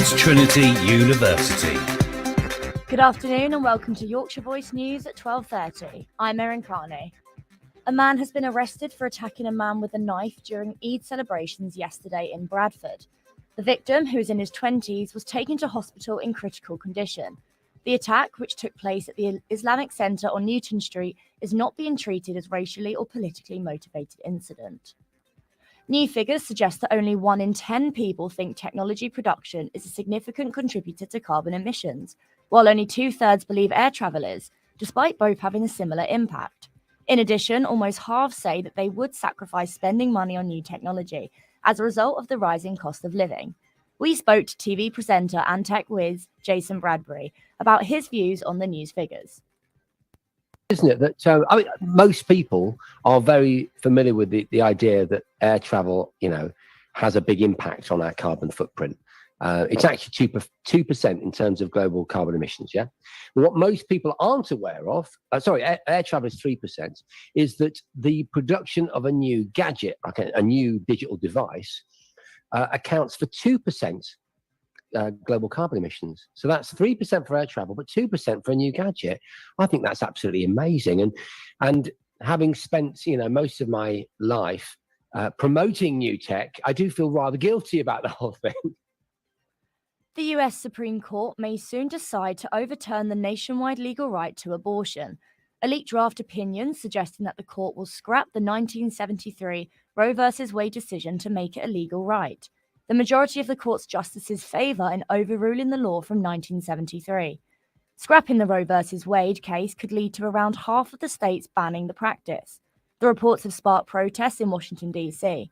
It's Trinity University. Good afternoon and welcome to Yorkshire Voice News at 12:30. I'm Erin Carney. A man has been arrested for attacking a man with a knife during Eid celebrations yesterday in Bradford. The victim, who is in his 20s, was taken to hospital in critical condition. The attack, which took place at the Islamic Centre on Newton Street, is not being treated as racially or politically motivated incident. New figures suggest that only 1 in 10 people think technology production is a significant contributor to carbon emissions, while only 2/3 believe air travel is, despite both having a similar impact. In addition, almost half say that they would sacrifice spending money on new technology as a result of the rising cost of living. We spoke to TV presenter and tech whiz Jason Bradbury about his views on the news figures. Isn't it that most people are very familiar with the idea that air travel, has a big impact on our carbon footprint. It's actually 2% in terms of global carbon emissions. Yeah, but what most people aren't aware of, air travel is 3%, is that the production of a new gadget, like a new digital device, accounts for 2%. Global carbon emissions. So that's 3% for air travel, but 2% for a new gadget. I think that's absolutely amazing. And having spent, most of my life promoting new tech, I do feel rather guilty about the whole thing. The US Supreme Court may soon decide to overturn the nationwide legal right to abortion. A leaked draft opinion suggesting that the court will scrap the 1973 Roe v. Wade decision to make it a legal right. The majority of the court's justices favour in overruling the law from 1973. Scrapping the Roe v. Wade case could lead to around half of the states banning the practice. The reports have sparked protests in Washington, D.C.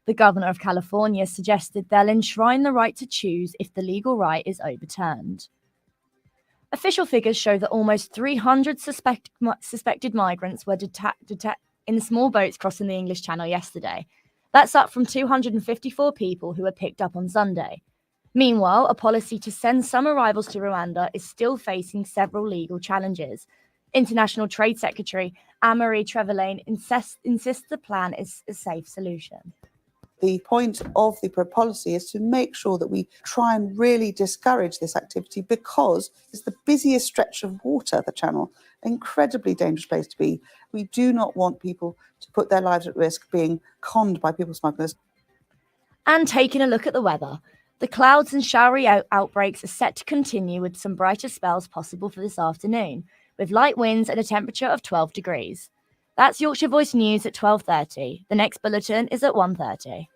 The governor of California suggested they'll enshrine the right to choose if the legal right is overturned. Official figures show that almost 300 suspected migrants were detected in small boats crossing the English Channel yesterday. That's up from 254 people who were picked up on Sunday. Meanwhile, a policy to send some arrivals to Rwanda is still facing several legal challenges. International Trade Secretary Anne-Marie Trevelyan insists the plan is a safe solution. The point of the policy is to make sure that we try and really discourage this activity because it's the busiest stretch of water, the Channel, an incredibly dangerous place to be. We do not want people to put their lives at risk being conned by people smugglers. And taking a look at the weather, the clouds and showery outbreaks are set to continue with some brighter spells possible for this afternoon, with light winds and a temperature of 12 degrees. That's Yorkshire Voice News at 12:30. The next bulletin is at 1:30.